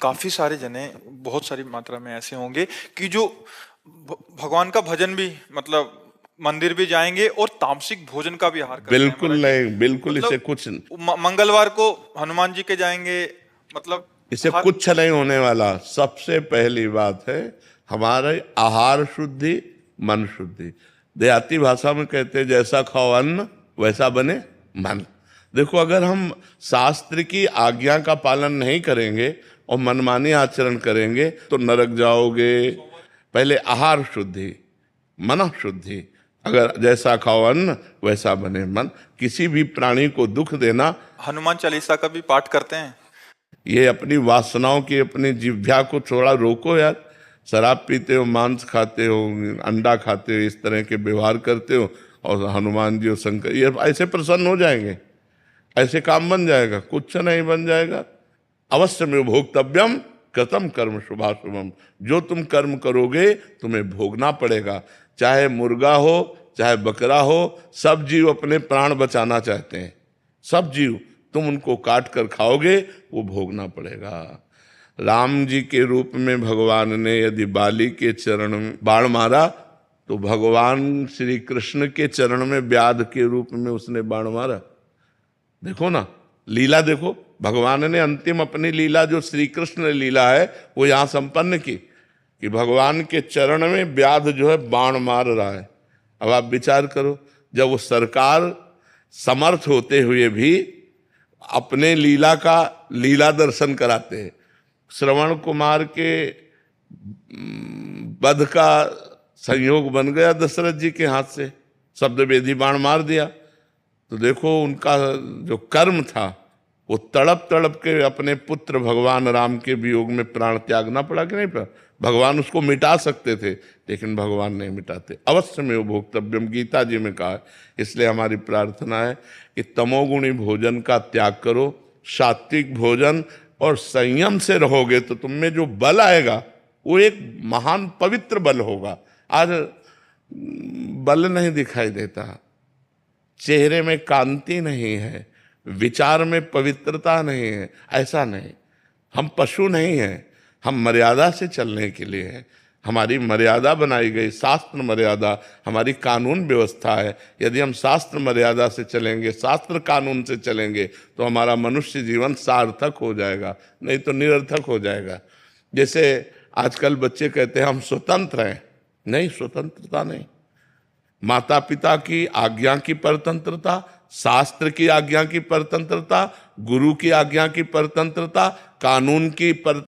काफी सारे जने बहुत सारी मात्रा में ऐसे होंगे कि जो भगवान का भजन भी मतलब मंदिर भी जाएंगे और तामसिक भोजन का भी आहार करते हैं बिल्कुल महाराज जी। नहीं, बिल्कुल इसे मतलब कुछ मंगलवार को हनुमान जी के जाएंगे, मतलब इसे हर कुछ नहीं होने वाला। सबसे पहली बात है हमारे आहार शुद्धि, मन शुद्धि। देहाती भाषा में कहते हैं जैसा खाओ अन्न वैसा बने मन। देखो, अगर हम शास्त्र की आज्ञा का पालन नहीं करेंगे और मनमानी आचरण करेंगे तो नरक जाओगे। पहले आहार शुद्धि, मन शुद्धि। अगर जैसा खाओ अन्न वैसा बने मन। किसी भी प्राणी को दुख देना, हनुमान चालीसा का भी पाठ करते हैं। ये अपनी वासनाओं की, अपनी जिह्वा को थोड़ा रोको यार। शराब पीते हो, मांस खाते हो, अंडा खाते हो, इस तरह के व्यवहार करते हो, और हनुमान जी और शंकर ये ऐसे प्रसन्न हो जाएंगे, ऐसे काम बन जाएगा? कुछ नहीं बन जाएगा। अवश्य में भोक्तव्यम कृतम कर्म शुभाशुभम। जो तुम कर्म करोगे तुम्हें भोगना पड़ेगा। चाहे मुर्गा हो, चाहे बकरा हो, सब जीव अपने प्राण बचाना चाहते हैं। सब जीव, तुम उनको काट कर खाओगे वो भोगना पड़ेगा। राम जी के रूप में भगवान ने यदि बाली के चरण में बाण मारा तो भगवान श्री कृष्ण के चरण में व्याध के रूप में उसने बाण मारा। देखो ना, लीला देखो। भगवान ने अंतिम अपनी लीला जो श्री कृष्ण लीला है वो यहां संपन्न की कि भगवान के चरण में व्याध जो है बाण मार रहा है। अब आप विचार करो, जब वो सरकार समर्थ होते हुए भी अपने लीला का लीला दर्शन कराते हैं। श्रवण कुमार के वध का संयोग बन गया दशरथ जी के हाथ से, शब्द वेदी बाण मार दिया। तो देखो उनका जो कर्म था वो तड़प तड़प के अपने पुत्र भगवान राम के वियोग में प्राण त्यागना पड़ा कि नहीं पड़ा? भगवान उसको मिटा सकते थे लेकिन भगवान नहीं मिटाते। अवश्य में वो भोक्तव्यम गीता जी में कहा है। इसलिए हमारी प्रार्थना है कि तमोगुणी भोजन का त्याग करो, सात्विक भोजन और संयम से रहोगे तो तुम में जो बल आएगा वो एक महान पवित्र बल होगा। आज बल नहीं दिखाई देता, चेहरे में कांति नहीं है, विचार में पवित्रता नहीं है। ऐसा नहीं, हम पशु नहीं हैं, हम मर्यादा से चलने के लिए हैं। हमारी मर्यादा बनाई गई, शास्त्र मर्यादा हमारी कानून व्यवस्था है। यदि हम शास्त्र मर्यादा से चलेंगे, शास्त्र कानून से चलेंगे तो हमारा मनुष्य जीवन सार्थक हो जाएगा, नहीं तो निरर्थक हो जाएगा। जैसे आजकल बच्चे कहते हैं हम स्वतंत्र हैं। नहीं, स्वतंत्रता नहीं। माता पिता की आज्ञा की परतंत्रता, शास्त्र की आज्ञा की परतंत्रता, गुरु की आज्ञा की परतंत्रता, कानून की